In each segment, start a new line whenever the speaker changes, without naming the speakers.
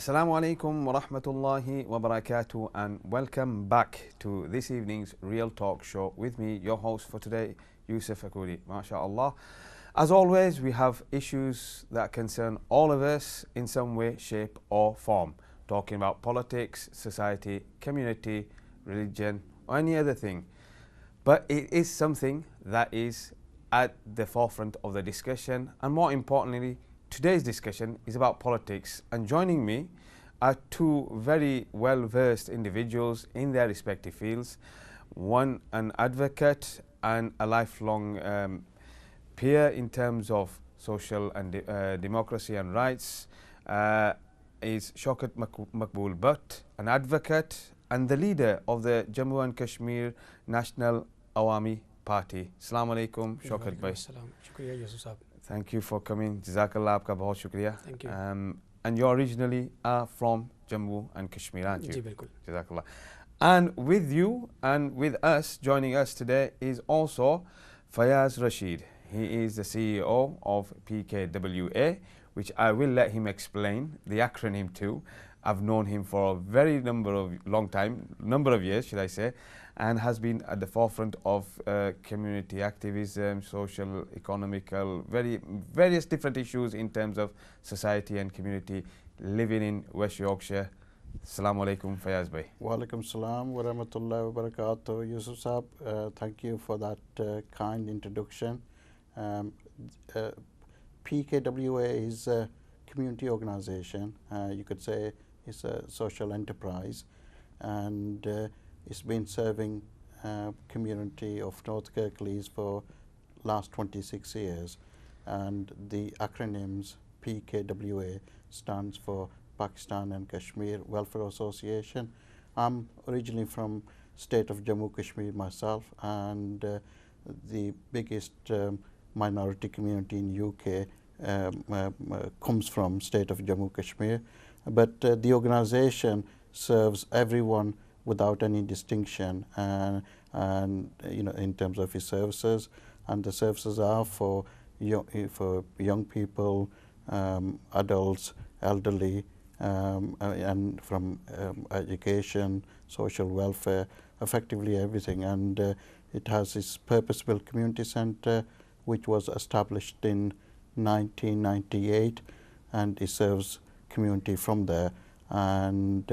Assalamu alaikum wa rahmatullahi wa barakatuh, and welcome back to this evening's Real Talk Show with me, your host for today, Yusuf Akoudi. MashaAllah. As always, we have issues that concern all of us in some way, shape, or form. Talking about politics, society, community, religion, or any other thing. But it is something that is at the forefront of the discussion, and more importantly, today's discussion is about politics, and joining me are two very well-versed individuals in their respective fields. One, an advocate and a lifelong peer in terms of social and democracy and rights, is Shaukat Maqbool Butt, an advocate and the leader of the Jammu and Kashmir National Awami Party. Assalamu alaikum, Shaukat bhai.
Shukriya Yusuf Saab.
Thank you for coming. Jazakallah, aapka bahut shukriya.
Thank you.
And you originally are from Jammu and Kashmir, aren't you?
Ji, bilkul.
Jazakallah. And with you and with us, joining us today is also Fayaz Rashid. He is the CEO of PKWA, which I will let him explain the acronym to. I've known him for a very number of years, should I say, and has been at the forefront of community activism, social, economical, various different issues in terms of society and community living in West Yorkshire. Assalamu alaikum, Fayaz bhai.
Wa alaikum salam wa rahmatullahi wa barakatuh. Yusuf Saab, thank you for that kind introduction. PKWA is a community organization. You could say it's a social enterprise, and it's been serving community of North Kirklees for last 26 years, and the acronyms PKWA stands for Pakistan and Kashmir Welfare Association. I'm originally from state of Jammu Kashmir myself, and the biggest minority community in UK comes from state of Jammu Kashmir, but the organization serves everyone without any distinction, and in terms of its services, and the services are for young people, adults, elderly, and from education, social welfare, effectively everything. And it has its purpose-built community centre, which was established in 1998, and it serves community from there. And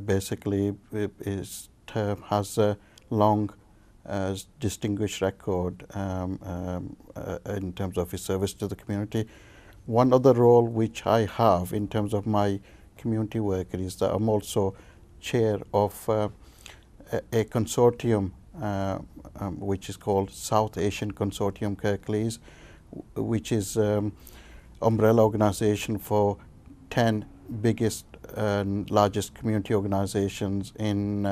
basically it has a long distinguished record in terms of its service to the community. One other role which I have in terms of my community work is that I'm also chair of a consortium which is called South Asian Consortium Kirklees, which is umbrella organization for 10 biggest and largest community organizations in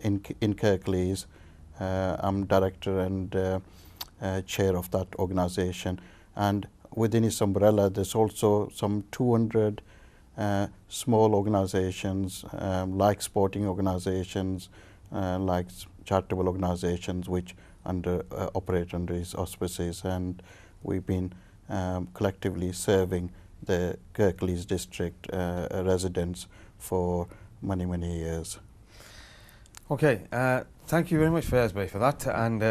Kirklees. I'm director and chair of that organization, and within its umbrella there's also some 200 small organizations, like sporting organizations, like charitable organizations, which operate under its auspices, and we've been collectively serving the Kirklees district residents for many years.
Okay, thank you very much, Fayaz bhai, for that. And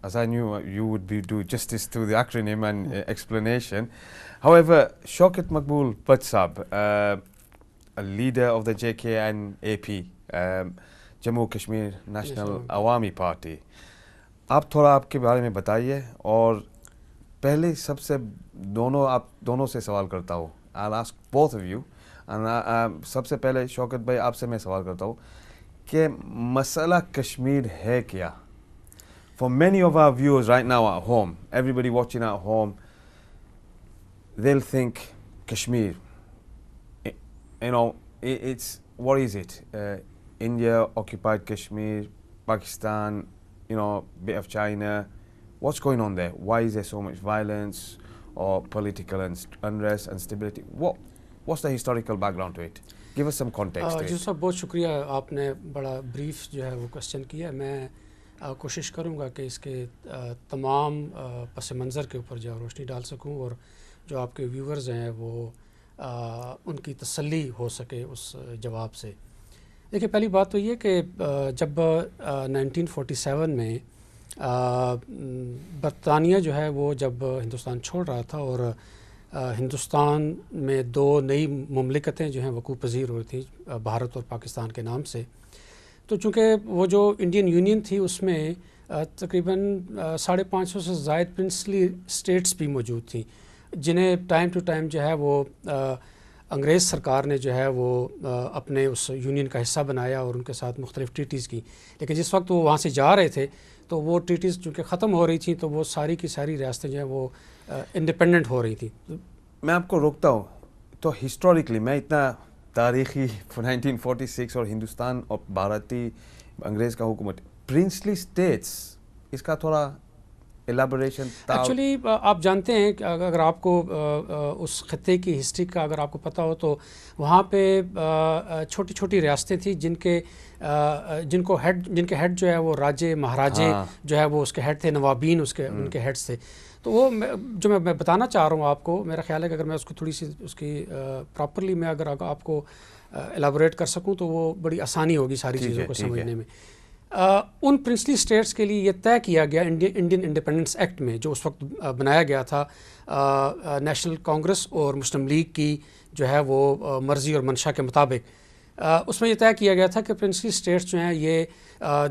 as I knew, you would do justice to the acronym and explanation. However, Shaukat Maqbool Butt Saab, a leader of the JKNAP, Jammu Kashmir National Awami Party, आप थोड़ा आपके बारे में बताइए, और पहले सबसे आप दोनों से सवाल करता हूँ. I'll ask both of you, and सबसे पहले शौकत भाई आपसे मैं सवाल करता हूँ कि मसला कश्मीर है क्या? For many of our viewers right now at home, everybody watching at home, they'll think Kashmir, it's, what is it? India occupied Kashmir, Pakistan, bit of China. What's going on there? Why is there so much violence or political unrest and stability? What's the historical background to it? Give us some context to it.
जी साहब, बहुत शुक्रिया, आपने बड़ा brief जो है वो question किया. मैं कोशिश करूँगा कि इसके तमाम पस मंज़र के ऊपर जो रोशनी डाल सकूँ, और जो आपके व्यूवर्स हैं वो ان کی تسلی ہو سکے اس جواب سے. دیکھیے پہلی بات تو یہ کہ جب 1947 میں برطانیہ جو ہے وہ جب ہندوستان چھوڑ رہا تھا اور ہندوستان میں 2 نئی مملکتیں جو ہیں وقوع پذیر ہوئی تھیں بھارت اور پاکستان کے نام سے, تو چونکہ وہ جو انڈین یونین تھی اس میں تقریباً 550 سے زائد پرنسلی اسٹیٹس بھی موجود تھیں جنہیں ٹائم ٹو ٹائم جو ہے وہ انگریز سرکار نے جو ہے وہ اپنے اس یونین کا حصہ بنایا اور ان کے ساتھ مختلف ٹریٹیز کی. لیکن جس وقت وہ وہاں سے جا رہے تھے تو وہ ٹریٹیز چونکہ ختم ہو رہی تھیں تو وہ ساری کی ساری ریاستیں جو ہیں وہ انڈیپینڈنٹ ہو رہی تھیں.
میں آپ کو روکتا ہوں, تو ہسٹوریکلی میں اتنا تاریخی 1946 اور ہندوستان اور بھارتی انگریز کا حکومت پرنسلی اسٹیٹس, اس کا تھوڑا ایلیبوریشن.
ایکچولی آپ جانتے ہیں کہ اگر آپ کو اس خطے کی ہسٹری کا اگر آپ کو پتہ ہو تو وہاں پہ چھوٹی چھوٹی ریاستیں تھیں جن کے ہیڈ جو ہے وہ راجے مہاراجے جو ہے وہ اس کے ہیڈ تھے, نوابین ان کے ہیڈس تھے. تو وہ جو میں بتانا چاہ رہا ہوں آپ کو, میرا خیال ہے کہ اگر میں اس کو تھوڑی سی اس کی پراپرلی میں اگر آپ کو ایلیبوریٹ کر سکوں تو وہ بڑی آسانی ہوگی ساری چیزوں کو سمجھنے میں. ان پرنسلی اسٹیٹس کے لیے یہ طے کیا گیا انڈین انڈیپینڈنس ایکٹ میں, جو اس وقت بنایا گیا تھا نیشنل کانگریس اور مسلم لیگ کی جو ہے وہ مرضی اور منشا کے مطابق. اس میں یہ طے کیا گیا تھا کہ پرنسلی اسٹیٹس جو ہیں یہ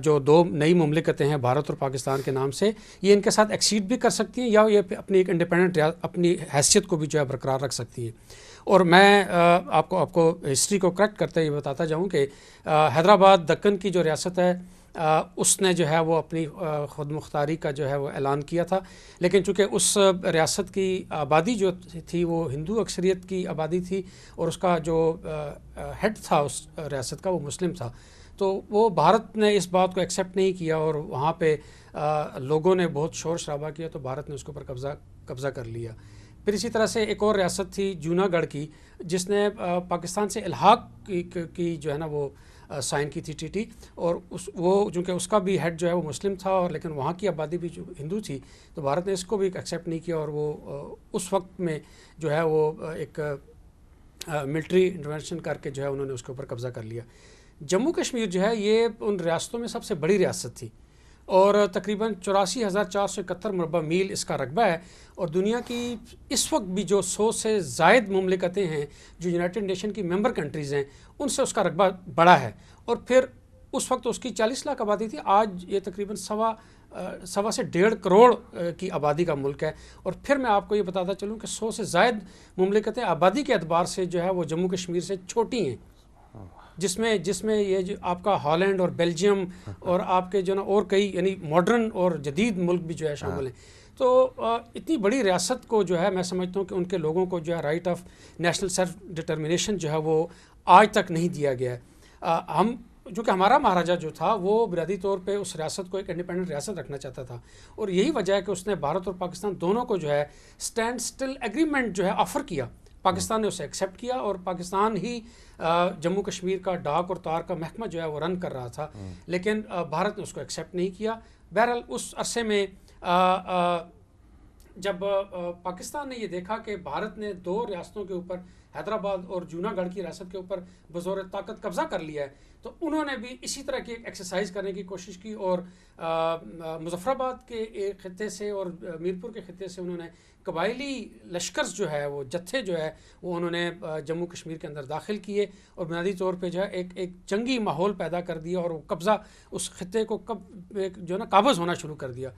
جو 2 نئی مملکتیں ہیں بھارت اور پاکستان کے نام سے, یہ ان کے ساتھ ایکسیڈ بھی کر سکتی ہیں یا یہ اپنی ایک انڈیپینڈنٹ اپنی حیثیت کو بھی جو ہے برقرار رکھ سکتی ہیں. اور میں آپ کو ہسٹری کو کریکٹ کرتے ہوئے بتاتا جاؤں کہ حیدرآباد دکن کی جو ریاست ہے اس نے جو ہے وہ اپنی خود مختاری کا جو ہے وہ اعلان کیا تھا, لیکن چونکہ اس ریاست کی آبادی جو تھی وہ ہندو اکثریت کی آبادی تھی اور اس کا جو ہیڈ تھا اس ریاست کا وہ مسلم تھا, تو وہ بھارت نے اس بات کو ایکسیپٹ نہیں کیا اور وہاں پہ لوگوں نے بہت شور شرابہ کیا تو بھارت نے اس کے اوپر قبضہ کر لیا. پھر اسی طرح سے ایک اور ریاست تھی جونا گڑھ کی جس نے پاکستان سے الحاق کی جو ہے نا وہ سائن کی تھی ٹریٹی, اور وہ چونکہ اس کا بھی ہیڈ جو ہے وہ مسلم تھا اور لیکن وہاں کی آبادی بھی جو ہندو تھی تو بھارت نے اس کو بھی ایکسیپٹ نہیں کیا اور وہ اس وقت میں جو ہے وہ ایک ملٹری انٹرونشن کر کے جو ہے انہوں نے اس کے اوپر قبضہ کر لیا. جموں کشمیر جو ہے یہ ان ریاستوں میں سب سے بڑی ریاست تھی اور تقریباً 84,471 مربع میل اس کا رقبہ ہے, اور دنیا کی اس وقت بھی جو 100 سے زائد مملکتیں ہیں جو یونائٹڈ نیشن کی ممبر کنٹریز ہیں ان سے اس کا رقبہ بڑا ہے. اور پھر اس وقت اس کی 40 لاکھ آبادی تھی, آج یہ تقریباً 1.25 سے 1.5 کروڑ کی آبادی کا ملک ہے. اور پھر میں آپ کو یہ بتاتا چلوں کہ 100 سے زائد مملکتیں آبادی کے اعتبار سے جو ہے وہ جموں کشمیر سے چھوٹی ہیں, جس میں یہ جو آپ کا ہالینڈ اور بیلجیم اور آپ کے جو نا اور کئی یعنی ماڈرن اور جدید ملک بھی جو ہے شامل ہیں. تو اتنی بڑی ریاست کو جو ہے میں سمجھتا ہوں کہ ان کے لوگوں کو جو ہے right of national self determination جو ہے وہ آج تک نہیں دیا گیا ہے. ہم جو کہ ہمارا مہاراجہ جو تھا وہ بنیادی طور پہ اس ریاست کو ایک انڈیپینڈنٹ ریاست رکھنا چاہتا تھا, اور یہی وجہ ہے کہ اس نے بھارت اور پاکستان دونوں کو جو ہے اسٹینڈ سٹل ایگریمنٹ جو ہے آفر کیا. پاکستان نے اسے ایکسیپٹ کیا اور پاکستان ہی جموں کشمیر کا ڈاک اور تار کا محکمہ جو ہے وہ رن کر رہا تھا, لیکن بھارت نے اس کو ایکسیپٹ نہیں کیا. بہرحال اس عرصے میں جب پاکستان نے یہ دیکھا کہ بھارت نے 2 ریاستوں کے اوپر حیدرآباد اور جونا گڑھ کی ریاست کے اوپر بزور طاقت قبضہ کر لیا ہے, تو انہوں نے بھی اسی طرح کی ایک ایکسرسائز کرنے کی کوشش کی اور مظفر آباد کے ایک خطے سے اور میرپور کے خطے سے انہوں نے قبائلی لشکرز جو ہے وہ جتھے جو ہے وہ انہوں نے جموں کشمیر کے اندر داخل کیے اور بنیادی طور پہ جو ہے ایک جنگی ماحول پیدا کر دیا اور وہ قبضہ اس خطے کو جو ہے نا قابض ہونا شروع کر دیا.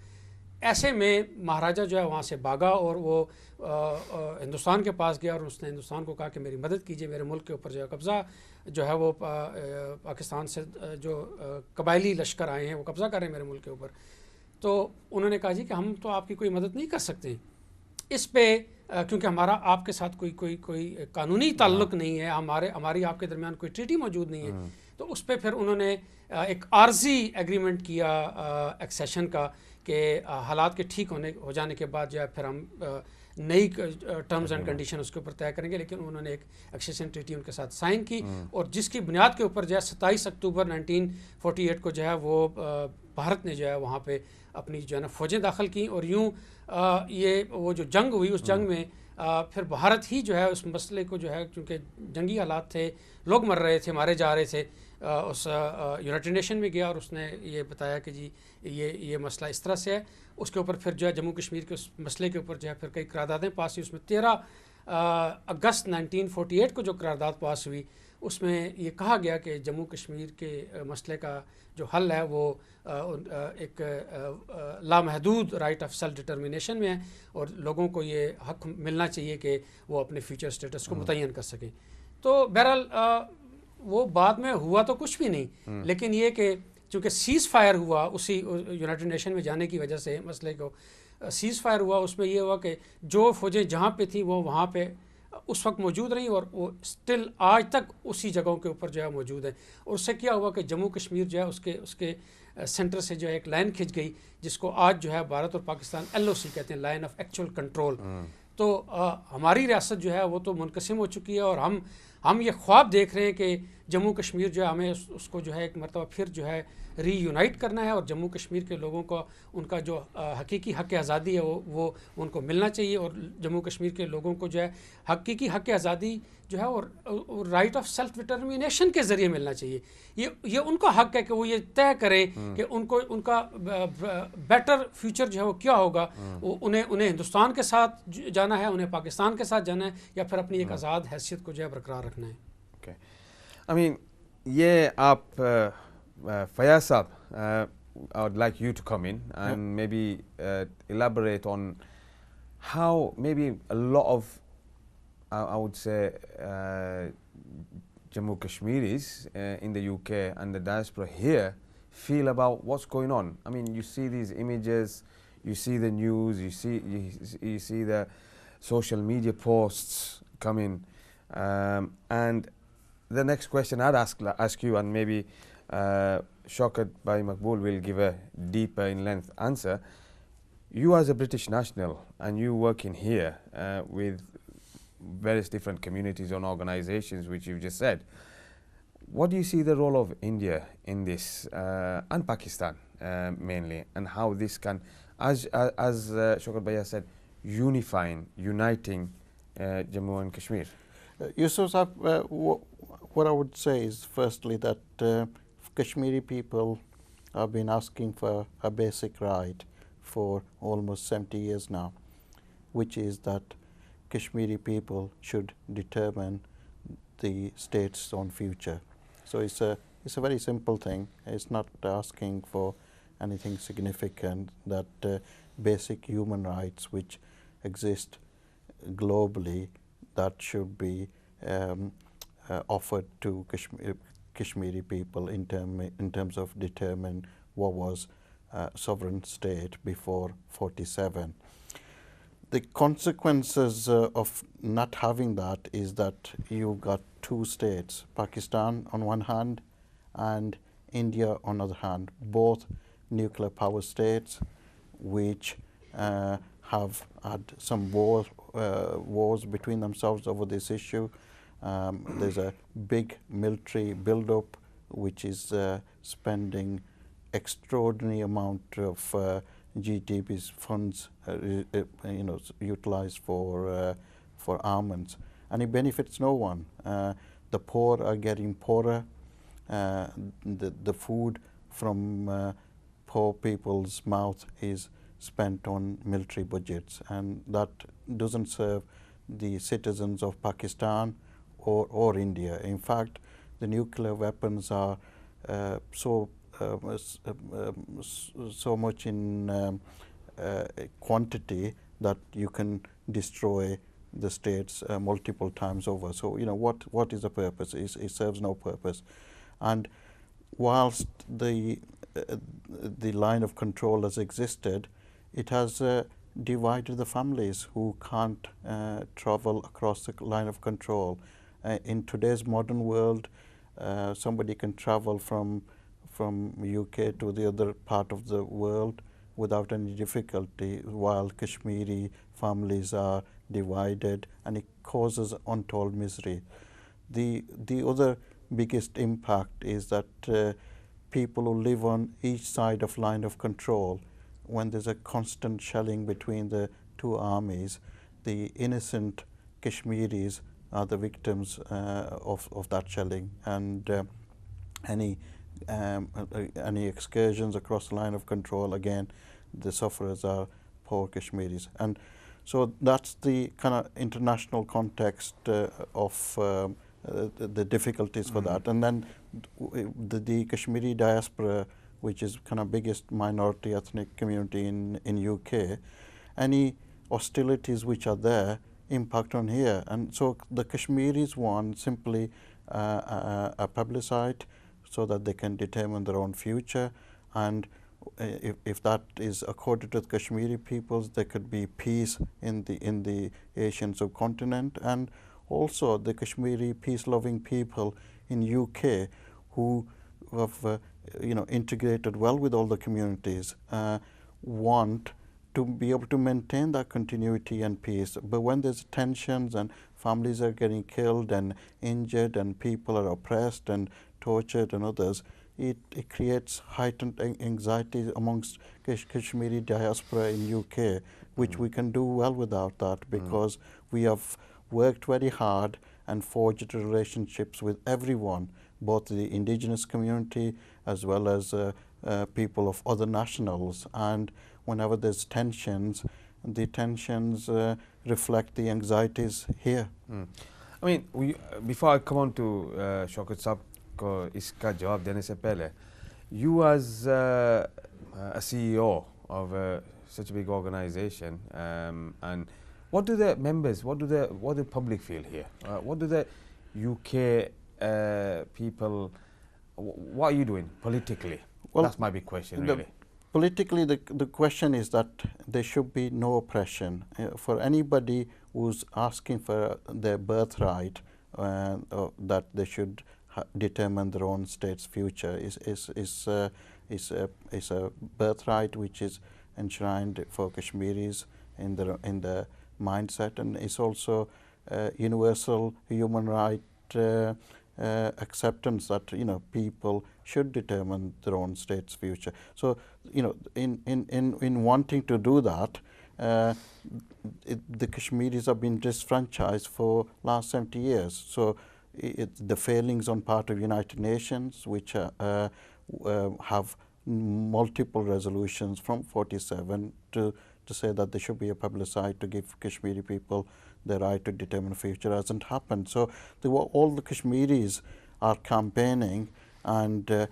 ایسے میں مہاراجہ جو ہے وہاں سے بھاگا اور وہ ہندوستان کے پاس گیا اور اس نے ہندوستان کو کہا کہ میری مدد کیجیے, میرے ملک کے اوپر جو ہے قبضہ جو ہے وہ پاکستان سے جو قبائلی لشکر آئے ہیں وہ قبضہ کر رہے ہیں میرے ملک کے اوپر. تو انہوں نے کہا جی کہ ہم تو آپ کی کوئی مدد نہیں کر سکتے اس پہ, کیونکہ ہمارا آپ کے ساتھ کوئی قانونی تعلق نہیں ہے, ہماری آپ کے درمیان کوئی ٹریٹی موجود نہیں ہے. تو اس پہ پھر انہوں نے ایک عارضی ایگریمنٹ کیا ایکسیشن کا کہ حالات کے ٹھیک ہو جانے کے بعد جو ہے پھر ہم نئی ٹرمز اینڈ کنڈیشن اس کے اوپر طے کریں گے, لیکن انہوں نے ایک ایکسیشن ٹریٹی ان کے ساتھ سائن کی اور جس کی بنیاد کے اوپر جو ہے 27 اکتوبر 1948 کو جو ہے وہ بھارت نے جو ہے وہاں پہ اپنی جو ہے نا فوجیں داخل کیں اور یوں یہ وہ جو جنگ ہوئی اس جنگ میں फिर भारत ही जो है उस मसले को जो है, क्योंकि जंगी हालात थे, लोग मर रहे थे, मारे जा रहे थे, उस यूनाइटेड नेशन में गया और उसने ये बताया कि जी ये मसला इस तरह से है। उसके ऊपर फिर जो है जम्मू कश्मीर के उस मसले के ऊपर जो है फिर कई करारदादें पास हुई। उसमें 13 अगस्त 1948 को जो करारदाद पास हुई उसमें ये कहा गया कि जम्मू कश्मीर के मसले का जो हल है वो एक लामहदूद राइट ऑफ सेल्फ डिटर्मिनेशन में है और लोगों को ये हक मिलना चाहिए कि वो अपने फ्यूचर स्टेटस को मुतय्यन कर सकें। तो बहरहाल वो बाद में हुआ तो कुछ भी नहीं, लेकिन ये कि चूँकि सीज़ फायर हुआ उसी यूनाइटेड नेशन में जाने की वजह से मसले को सीज़ फायर हुआ, उसमें ये हुआ कि जो फ़ौजें जहाँ पे थी वो वहाँ पे उस वक्त मौजूद रहीं और वो स्टिल आज तक उसी जगहों के ऊपर जो है मौजूद है। और उससे क्या हुआ कि जम्मू कश्मीर जो है उसके सेंटर से जो है एक लाइन खिंच गई जिसको आज जो है भारत और पाकिस्तान LOC कहते हैं, लाइन ऑफ एक्चुअल कंट्रोल। तो हमारी रियासत जो है वो तो मुनकसिम हो चुकी है और हम ये ख्वाब देख रहे हैं कि जम्मू कश्मीर जो है हमें उसको जो है एक मरतबा फिर जो है रीयूनाइट करना है और जम्मू कश्मीर के लोगों को उनका जो हकीकी हक़ आज़ादी है वो उनको मिलना चाहिए और जम्मू कश्मीर के लोगों को जो है हकीकी हक़ आज़ादी जो है और राइट ऑफ सेल्फ डिटर्मिनेशन के ज़रिए मिलना चाहिए। ये उनका हक़ है कि वो ये तय करें कि उनका बेटर फ्यूचर जो है वो क्या होगा। उन्हें हिंदुस्तान के साथ जाना है, उन्हें पाकिस्तान के साथ जाना है या फिर अपनी एक आज़ाद हैसियत को जो है बरकरार रखना है।
Okay. I mean, ये आप Fayaz साहब, I would like you to come in and maybe elaborate on how maybe a lot of I would say Jammu Kashmiris in the UK and the diaspora here feel about what's going on. I mean, you see these images, you see the news, you see the social media posts coming, and the next question I'd ask you, and maybe Shaukat Bhai Maqbool will give a deeper in length answer. You as a British national and you working here with various different communities and organizations which you've just said, what do you see the role of India in this and Pakistan mainly, and how this can, as Shaukat Bhai said, uniting Jammu and Kashmir?
Yusuf Saab, what I would say is firstly that Kashmiri people have been asking for a basic right for almost 70 years now, which is that Kashmiri people should determine the state's own future. So it's a very simple thing. It's not asking for anything significant, that basic human rights which exist globally that should be offered to Kashmiri people in terms of determine what was sovereign state before 47. The consequences of not having that is that you've got two states, Pakistan on one hand and India on the other hand, both nuclear power states which have had some wars between themselves over this issue. There's a big military build-up which is spending extraordinary amount of GDP's funds, utilized for armaments, and it benefits no one. The poor are getting poorer. The food from poor people's mouth is spent on military budgets, and that doesn't serve the citizens of Pakistan or India. In fact, the nuclear weapons are so much in quantity that you can destroy the states multiple times over. So what is the purpose? It serves no purpose. And whilst the line of control has existed, it has divided the families who can't travel across the line of control. In today's modern world, somebody can travel from UK to the other part of the world without any difficulty, while Kashmiri families are divided, and it causes untold misery. The other biggest impact is that people who live on each side of line of control, when there's a constant shelling between the two armies, the innocent Kashmiris are the victims of that shelling, and any excursions across the line of control, again, the sufferers are poor Kashmiris. And so that's the kind of international context of the difficulties for that. And then the Kashmiri diaspora, which is kind of biggest minority ethnic community in UK, any hostilities which are there impact on here. And so the Kashmiris want simply a plebiscite so that they can determine their own future, and if that is accorded to the Kashmiri peoples, there could be peace in the Asian subcontinent. And also the Kashmiri peace-loving people in UK who have integrated well with all the communities want to be able to maintain that continuity and peace. But when there's tensions and families are getting killed and injured and people are oppressed and tortured and others, it creates heightened anxiety amongst Kashmiri diaspora in UK, which we can do well without that, because we have worked very hard and forged relationships with everyone, both the indigenous community as well as people of other nationals. And whenever there's tensions, the tensions reflect the anxieties here.
I mean, before I come on to Shaukat Saab को इसका जवाब देने से पहले, you as a CEO of such a big organization, and what do the members, what do the public feel here? What do the UK people, what are you doing politically? Well, that's my big question, really.
Politically, the question is that there should be no oppression for anybody who's asking for their birthright, that they should determine their own state's future. Is a birthright which is enshrined for Kashmiris in the mindset, and it's also universal human right acceptance that people should determine their own state's future. So in wanting to do that, the Kashmiris have been disfranchised for last 70 years. So the failings on part of United Nations, which have multiple resolutions from 47 to say that there should be a plebiscite to give Kashmiri people the right to determine the future, hasn't happened. So all the Kashmiris are campaigning and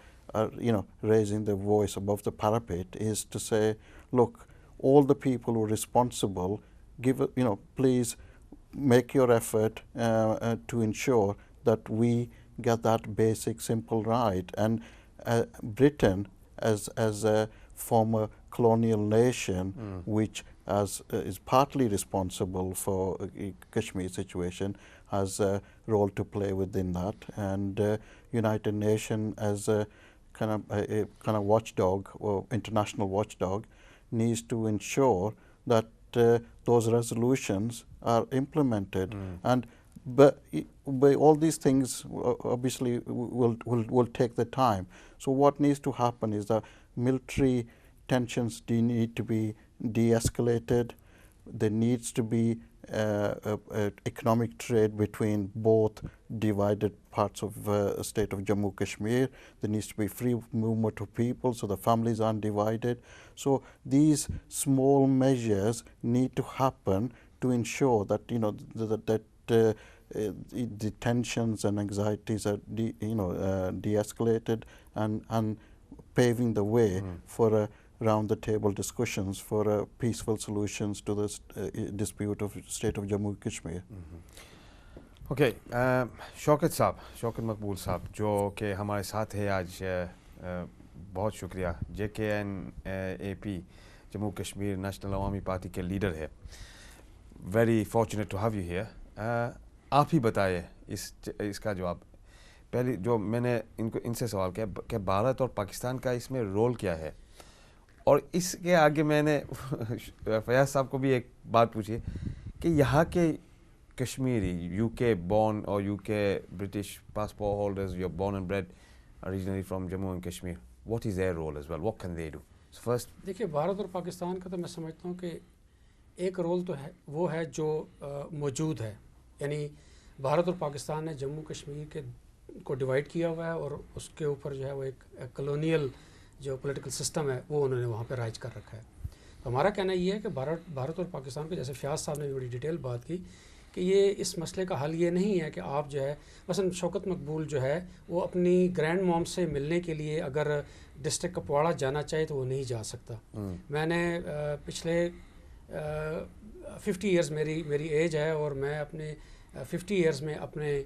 raising their voice above the parapet, is to say, look, all the people who are responsible, please make your effort to ensure that we get that basic simple right. And Britain, as a former colonial nation, which is partly responsible for Kashmir situation, has a role to play within that. And United Nations, as a kind of watchdog or international watchdog, needs to ensure that those resolutions are implemented. But all these things obviously will take the time. So what needs to happen is that military tensions need to be de-escalated. There needs to be economic trade between both divided parts of the state of Jammu Kashmir. There needs to be free movement of people so the families aren't divided. So these small measures need to happen to ensure that the tensions and anxieties are de-escalated, and paving the way for round-the-table discussions for peaceful solutions to this dispute of state of Jammu Kashmir.
Okay, Shaukat साहब, शौकत मकबूल साहब, जो कि हमारे साथ है आज, बहुत शुक्रिया। JKN-AP जम्मू कश्मीर नेशनल अवामी पार्टी के लीडर है। Very fortunate to have you here. आप ही बताइए इसका जवाब। पहले जो मैंने इनसे सवाल किया कि भारत और पाकिस्तान का इसमें रोल क्या है, और इसके आगे मैंने फयाज साहब को भी एक बात पूछी कि यहाँ के Kashmiri UK born or UK British passport holders, you're born and bred originally from Jammu and Kashmir, what is their role as well? What can they do? So first,
देखिए, भारत और पाकिस्तान का तो मैं समझता हूँ कि ایک رول تو ہے وہ ہے جو موجود ہے، یعنی بھارت اور پاکستان نے جموں کشمیر کے کو ڈیوائڈ کیا ہوا ہے اور اس کے اوپر جو ہے وہ ایک کلونیل جو پولیٹیکل سسٹم ہے وہ انہوں نے وہاں پہ رائج کر رکھا ہے. تو ہمارا کہنا یہ ہے کہ بھارت اور پاکستان کو، جیسے فیاض صاحب نے بھی بڑی ڈیٹیل بات کی، کہ یہ اس مسئلے کا حل یہ نہیں ہے کہ آپ جو ہے مثلا شوکت مقبول جو ہے وہ اپنی گرینڈ موم سے ملنے کے لیے اگر ڈسٹرکٹ کپواڑہ جانا چاہے تو وہ نہیں جا سکتا. میں نے پچھلے 50 ایئرز میری ایج ہے اور میں اپنے 50 ایئرز میں اپنے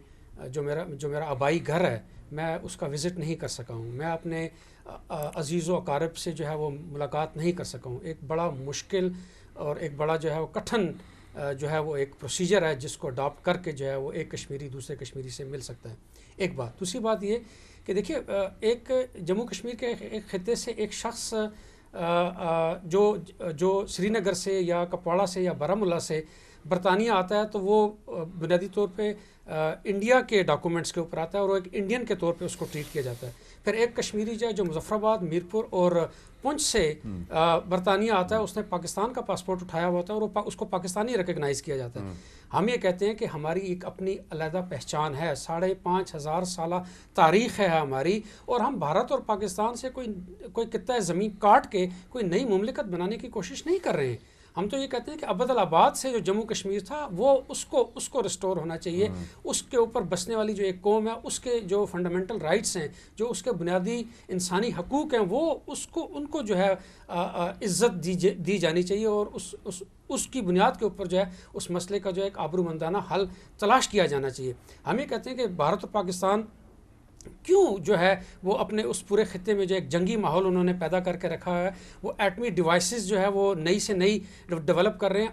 جو میرا آبائی گھر ہے میں اس کا وزٹ نہیں کر سکا ہوں. میں اپنے عزیز و اقارب سے جو ہے وہ ملاقات نہیں کر سکا ہوں. ایک بڑا مشکل اور ایک بڑا جو ہے وہ کٹھن جو ہے وہ ایک پروسیجر ہے جس کو اڈاپٹ کر کے جو ہے وہ ایک کشمیری دوسرے کشمیری سے مل سکتا ہے. ایک بات. دوسری بات یہ کہ دیکھیے ایک جموں کشمیر کے ایک خطے سے ایک شخص جو سری نگر سے یا کپواڑہ سے یا بارہمولہ سے برطانیہ آتا ہے تو وہ بنیادی طور پہ انڈیا کے ڈاکومنٹس کے اوپر آتا ہے اور وہ ایک انڈین کے طور پہ اس کو ٹریٹ کیا جاتا ہے. پھر ایک کشمیری جو مظفر آباد، میرپور اور پنچ سے برطانیہ آتا ہے، اس نے پاکستان کا پاسپورٹ اٹھایا ہوا ہوتا ہے اور اس کو پاکستانی ریکگنائز کیا جاتا ہے. ہم یہ کہتے ہیں کہ ہماری ایک اپنی علیحدہ پہچان ہے، 5,500 سالہ تاریخ ہے ہماری، اور ہم بھارت اور پاکستان سے کوئی خطہ زمین کاٹ کے کوئی نئی مملکت بنانے کی کوشش نہیں کر رہے ہیں. ہم تو یہ کہتے ہیں کہ ابد الآباد سے جو جموں کشمیر تھا وہ اس کو ریسٹور ہونا چاہیے. اس کے اوپر بسنے والی جو ایک قوم ہے اس کے جو فنڈامنٹل رائٹس ہیں، جو اس کے بنیادی انسانی حقوق ہیں، وہ ان کو جو ہے عزت دی جانی چاہیے اور اس کی بنیاد کے اوپر جو ہے اس مسئلے کا جو ایک آبرومندانہ حل تلاش کیا جانا چاہیے. ہم یہ کہتے ہیں کہ بھارت اور پاکستان کیوں جو ہے وہ اپنے اس پورے خطے میں جو ایک جنگی ماحول انہوں نے پیدا کر کے رکھا ہے، وہ ایٹمی ڈیوائسز جو ہے وہ نئی سے نئی ڈیولپ کر رہے ہیں.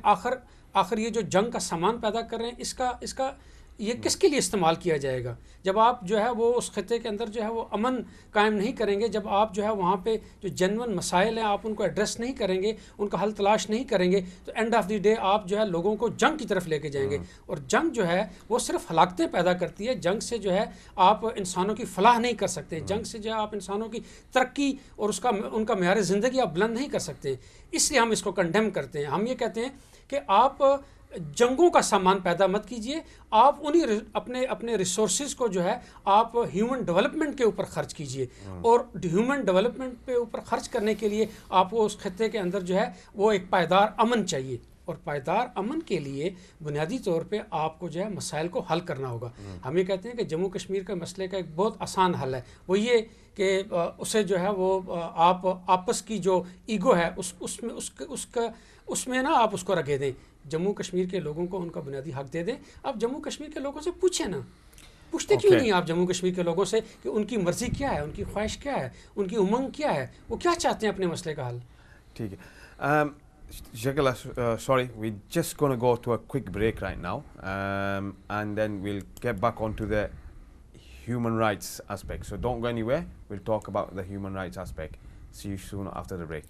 آخر یہ جو جنگ کا سامان پیدا کر رہے ہیں اس کا یہ کس کے لیے استعمال کیا جائے گا؟ جب آپ جو ہے وہ اس خطے کے اندر جو ہے وہ امن قائم نہیں کریں گے، جب آپ جو ہے وہاں پہ جو جنون مسائل ہیں آپ ان کو ایڈریس نہیں کریں گے، ان کا حل تلاش نہیں کریں گے، تو اینڈ آف دی ڈے آپ جو ہے لوگوں کو جنگ کی طرف لے کے جائیں گے. اور جنگ جو ہے وہ صرف ہلاکتیں پیدا کرتی ہے. جنگ سے جو ہے آپ انسانوں کی فلاح نہیں کر سکتے. جنگ سے جو ہے آپ انسانوں کی ترقی اور ان کا معیار زندگی آپ بلند نہیں کر سکتے. اس لیے ہم اس کو کنڈیم کرتے ہیں. ہم یہ کہتے ہیں کہ آپ جنگوں کا سامان پیدا مت کیجئے، آپ انہی اپنے ریسورسز کو جو ہے آپ ہیومن ڈیولپمنٹ کے اوپر خرچ کیجئے. اور ہیومن ڈیولپمنٹ پہ اوپر خرچ کرنے کے لیے آپ کو اس خطے کے اندر جو ہے وہ ایک پائیدار امن چاہیے. اور پائیدار امن کے لیے بنیادی طور پہ آپ کو جو ہے مسائل کو حل کرنا ہوگا. ہم یہ کہتے ہیں کہ جموں کشمیر کے مسئلے کا ایک بہت آسان حل ہے، وہ یہ کہ اسے جو ہے وہ آپ آپس کی جو ایگو ہے اس میں نا آپ اس کو رکھے دیں. جموں کشمیر کے لوگوں کو ان کا بنیادی حق دے دیں. آپ جموں کشمیر کے لوگوں سے پوچھیں نا، پوچھتے کیوں نہیں آپ جموں کشمیر کے لوگوں سے کہ ان کی مرضی کیا ہے، ان کی خواہش کیا ہے، ان کی امنگ کیا ہے، وہ کیا چاہتے ہیں اپنے مسئلے کا حل.
ٹھیک ہے. Shakila, sorry, we're just going to go to a quick break right now, and then we'll get back onto the human rights aspect. So don't go anywhere. We'll talk about the human rights aspect. See you soon after the break.